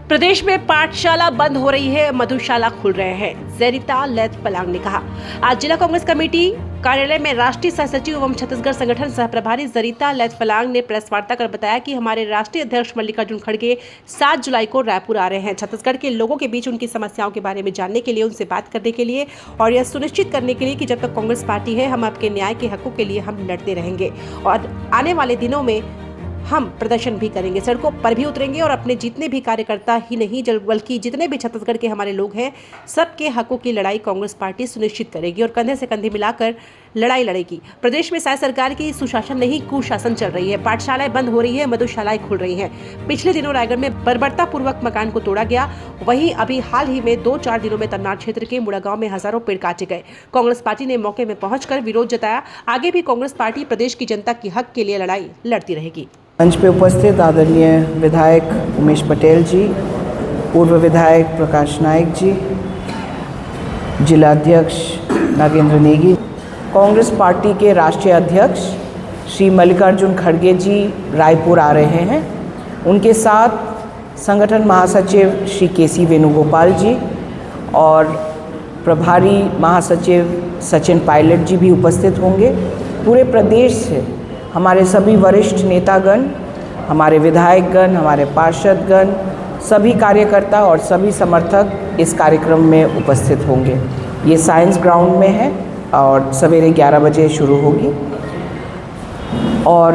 प्रदेश में पाठशाला बंद हो रही है, मधुशाला खुल रहे हैं, जरिता लेथपलांग ने कहा। आज जिला कांग्रेस कमेटी कार्यालय में राष्ट्रीय सह सचिव एवं छत्तीसगढ़ संगठन सह प्रभारी जरिता लेथपलांग ने प्रेस वार्ता कर बताया कि हमारे राष्ट्रीय अध्यक्ष मल्लिकार्जुन खड़गे 7 जुलाई को रायपुर आ रहे हैं। छत्तीसगढ़ के लोगों के बीच उनकी समस्याओं के बारे में जानने के लिए, उनसे बात करने के लिए और यह सुनिश्चित करने के लिए कि जब तक कांग्रेस पार्टी है, हम आपके न्याय के हकों के लिए हम लड़ते रहेंगे और आने वाले दिनों में हम प्रदर्शन भी करेंगे, सड़कों पर भी उतरेंगे और अपने जितने भी कार्यकर्ता ही नहीं बल्कि जितने भी छत्तीसगढ़ के हमारे लोग हैं, सबके हकों की लड़ाई कांग्रेस पार्टी सुनिश्चित करेगी और कंधे से कंधे मिलाकर लड़ाई लड़ेगी। प्रदेश में शायद सरकार की सुशासन नहीं, कुशासन चल रही है। पाठशालाएं बंद हो रही है, मधुशालाएं खुल रही हैं। पिछले दिनों रायगढ़ में बर्बरतापूर्वक मकान को तोड़ा गया। वहीं अभी हाल ही में 2-4 दिनों में तमनार क्षेत्र के मुड़ागांव में हजारों पेड़ काटे गए। कांग्रेस पार्टी ने मौके में पहुंचकर विरोध जताया। आगे भी कांग्रेस पार्टी प्रदेश की जनता के हक के लिए लड़ाई लड़ती रहेगी। मंच पे उपस्थित आदरणीय विधायक उमेश पटेल जी, पूर्व विधायक प्रकाश नायक जी, जिला अध्यक्ष नागेंद्र नेगी, कांग्रेस पार्टी के राष्ट्रीय अध्यक्ष श्री मल्लिकार्जुन खड़गे जी रायपुर आ रहे हैं। उनके साथ संगठन महासचिव श्री केसी वेणुगोपाल जी और प्रभारी महासचिव सचिन पायलट जी भी उपस्थित होंगे। पूरे प्रदेश से हमारे सभी वरिष्ठ नेतागण, हमारे विधायकगण, हमारे पार्षदगण, सभी कार्यकर्ता और सभी समर्थक इस कार्यक्रम में उपस्थित होंगे। ये साइंस ग्राउंड में है और सवेरे 11 बजे शुरू होगी और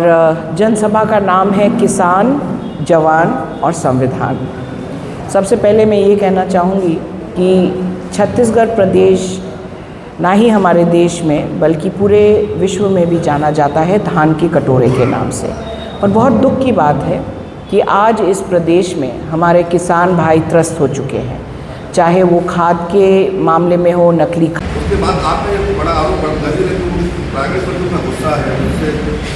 जनसभा का नाम है किसान, जवान और संविधान। सबसे पहले मैं ये कहना चाहूँगी कि छत्तीसगढ़ प्रदेश ना ही हमारे देश में बल्कि पूरे विश्व में भी जाना जाता है धान के कटोरे के नाम से। और बहुत दुख की बात है कि आज इस प्रदेश में हमारे किसान भाई त्रस्त हो चुके हैं, चाहे वो खाद के मामले में हो, नकली खाद। उसके बाद आपने एक बड़ा आरोप गुस्सा है, उससे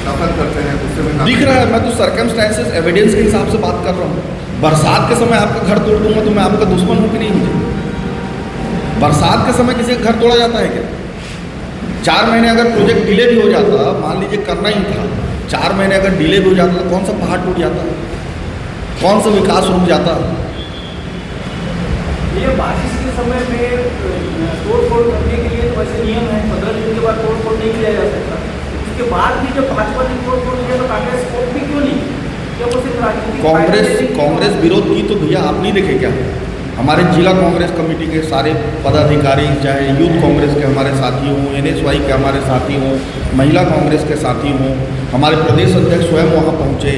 नफरत करते हैं, गुस्से में दिख रहा है। मैं तो सर्कमस्टेंसेस एविडेंस के हिसाब से बात कर रहा हूँ। बरसात के समय आपका घर तोड़ दूंगा तो मैं आपका दुश्मन हूँ कि नहीं? मुझे बरसात के समय किसी का घर तोड़ा जाता है क्या? 4 महीने अगर प्रोजेक्ट डिले भी हो जाता, मान लीजिए करना ही था, 4 महीने अगर डिले भी हो जाता तो कौन सा पहाड़ टूट जाता, कौन सा विकास रुक जाता? ये बारिश के समय में तोड़-फोड़ करने के लिए तो वैसे नियम है, 15 दिन के बाद तोड़-फोड़ नहीं किया जा सकता। उसके बाद भी जब भाजपा ने तोड़-फोड़ किया तो कांग्रेस को भी क्यों नहीं? क्या वो सिर्फ राजनीतिक कांग्रेस विरोध की तो भैया आप नहीं देखे क्या? हमारे जिला कांग्रेस कमेटी के सारे पदाधिकारी, चाहे यूथ कांग्रेस के हमारे साथी हों, NSY के हमारे साथी हों, महिला कांग्रेस के साथी हों, हमारे प्रदेश अध्यक्ष स्वयं वहाँ पहुँचे।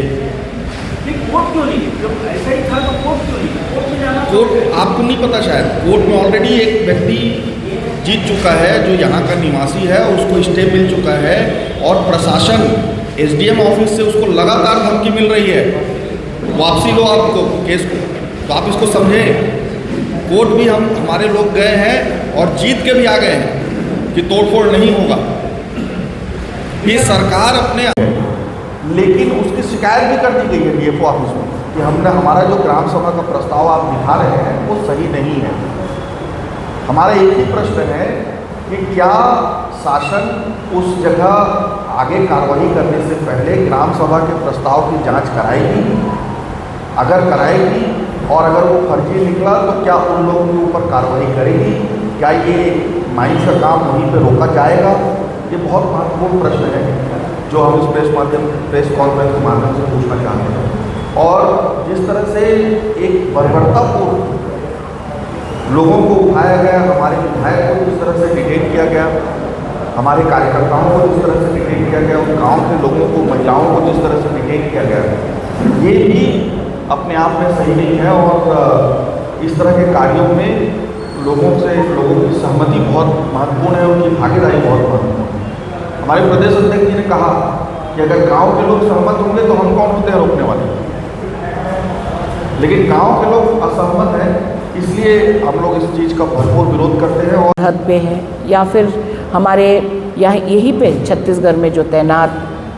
कोर्ट क्यों नहीं? जब ऐसा ही था तो कोर्ट क्यों नहीं? कोर्ट में जाना, कोर्ट आपको नहीं पता शायद, कोर्ट में ऑलरेडी एक व्यक्ति जीत चुका है जो यहाँ का निवासी है, उसको स्टे मिल चुका है और प्रशासन SDM ऑफिस से उसको लगातार धमकी मिल रही है, वापसी लो आपको केस को। तो आप इसको समझें, कोर्ट भी हमारे लोग गए हैं और जीत के भी आ गए हैं कि तोड़फोड़ नहीं होगा। ये सरकार अपने, लेकिन उसकी शिकायत भी कर दी गई है DFO ऑफिस में कि हमने हमारा जो ग्राम सभा का प्रस्ताव आप दिखा रहे हैं वो सही नहीं है। हमारा एक ही प्रश्न है कि क्या शासन उस जगह आगे कार्रवाई करने से पहले ग्राम सभा के प्रस्ताव की जांच कराएगी? अगर कराएगी और अगर वो फर्जी निकला तो क्या उन लोगों के ऊपर कार्रवाई करेगी? क्या ये माइंस का काम वहीं पे रोका जाएगा? ये बहुत महत्वपूर्ण प्रश्न है जो हम इस प्रेस कॉन्फ्रेंस के माध्यम से पूछना चाहते हैं। और जिस तरह से एक बर्बरतापूर्ण लोगों को उठाया गया, हमारे विधायक को जिस तरह से डिटेन किया गया, हमारे कार्यकर्ताओं को जिस तरह से डिटेन किया गया, उन गाँव के लोगों को, महिलाओं को जिस तरह से डिटेन किया गया, ये भी अपने आप में सही नहीं है। और इस तरह के कार्यों में लोगों की सहमति बहुत महत्वपूर्ण है, उनकी भागीदारी बहुत महत्वपूर्ण है। हमारे प्रदेश अध्यक्ष जी ने कहा कि अगर गांव के लोग सहमत होंगे तो हम कौन होते हैं रोकने वाले? लेकिन गांव के लोग असहमत हैं, इसलिए हम लोग इस चीज़ का भरपूर विरोध करते हैं। और हद पे है या फिर हमारे यहाँ यहीं पे छत्तीसगढ़ में जो तैनात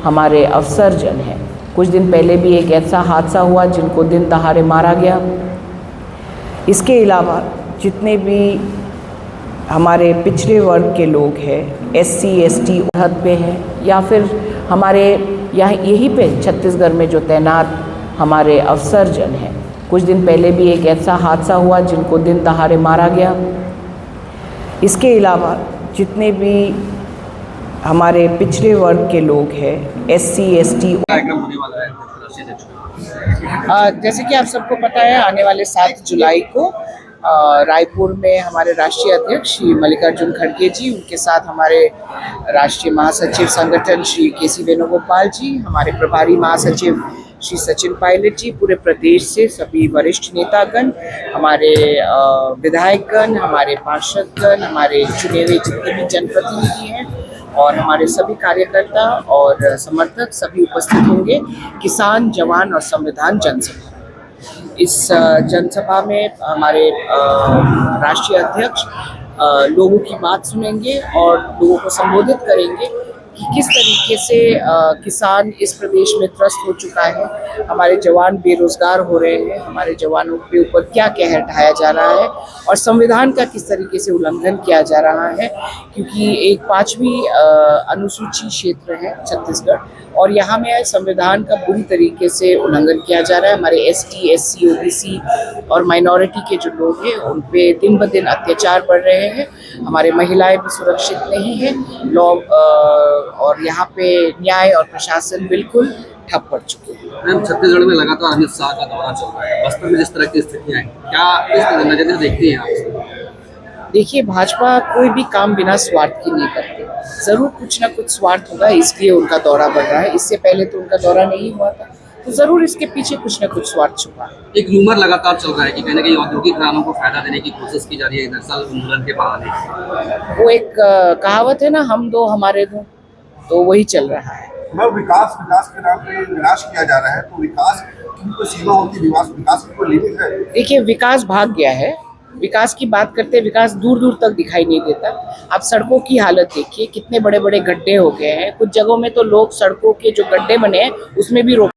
हमारे अफसरजन हैं, कुछ दिन पहले भी एक ऐसा हादसा हुआ जिनको दिन दहाड़े मारा गया। इसके अलावा जितने भी हमारे पिछड़े वर्ग के लोग हैं, SC ST हद पे हैं या फिर हमारे यहाँ यहीं पे छत्तीसगढ़ में जो तैनात हमारे अफसरजन हैं, कुछ दिन पहले भी एक ऐसा हादसा हुआ जिनको दिन दहाड़े मारा गया। इसके अलावा जितने भी हमारे पिछड़े वर्ग के लोग हैं, SC ST, कार्यक्रम होने वाला है जैसे कि आप सबको पता है, आने वाले 7 जुलाई को रायपुर में हमारे राष्ट्रीय अध्यक्ष श्री मल्लिकार्जुन खड़गे जी, उनके साथ हमारे राष्ट्रीय महासचिव संगठन श्री KC वेणुगोपाल जी, हमारे प्रभारी महासचिव श्री सचिन पायलट जी, पूरे प्रदेश से सभी वरिष्ठ नेतागण, हमारे विधायकगण, हमारे पार्षदगण, हमारे चुने हुए जितने भी जनप्रतिनिधि हैं और हमारे सभी कार्यकर्ता और समर्थक सभी उपस्थित होंगे। किसान, जवान और संविधान जनसभा। इस जनसभा में हमारे राष्ट्रीय अध्यक्ष लोगों की बात सुनेंगे और लोगों को संबोधित करेंगे कि किस तरीके से किसान इस प्रदेश में त्रस्त हो चुका है, हमारे जवान बेरोजगार हो रहे हैं, हमारे जवानों के ऊपर क्या कहर ढाया जा रहा है और संविधान का किस तरीके से उल्लंघन किया जा रहा है, क्योंकि एक 5वीं अनुसूची क्षेत्र है छत्तीसगढ़ और यहाँ में संविधान का बुरी तरीके से उल्लंघन किया जा रहा है। हमारे ST SC OBC और माइनॉरिटी के जो लोग हैं उन पे दिन ब दिन अत्याचार बढ़ रहे हैं, हमारे महिलाएं भी सुरक्षित नहीं हैं, लॉ और यहाँ पे न्याय और प्रशासन बिल्कुल ठप पड़ चुके हैं। मैम, छत्तीसगढ़ में लगातार अमित शाह का दौरा चल रहा है, बस्तर में जिस तरह की स्थितियाँ हैं, क्या इस नजरिए से देखती हैं आप? देखिए, भाजपा कोई भी काम बिना स्वार्थ के नहीं करते, जरूर कुछ ना कुछ स्वार्थ होगा, इसलिए उनका दौरा बढ़ रहा है। इससे पहले तो उनका दौरा नहीं हुआ था, तो जरूर इसके पीछे कुछ ना कुछ स्वार्थ छुपा है। एक रूमर लगातार चल रहा है कि कहीं ना कहीं औद्योगिक घरानों को फायदा देने की कोशिश की जा रही है नक्सल उन्मूलन के बहाने। वो एक कहावत है ना, हम दो हमारे दो, तो वही चल रहा है। विकास के नाम पे विनाश किया जा रहा है, तो विकास की कोई सीमा होती है, विकास की कोई लिमिट है? देखिए, विकास भाग गया है। विकास की बात करते हैं, विकास दूर दूर तक दिखाई नहीं देता। आप सड़कों की हालत देखिए, कितने बड़े बड़े गड्ढे हो गए हैं। कुछ जगहों में तो लोग सड़कों के जो गड्ढे बने हैं उसमें भी रोक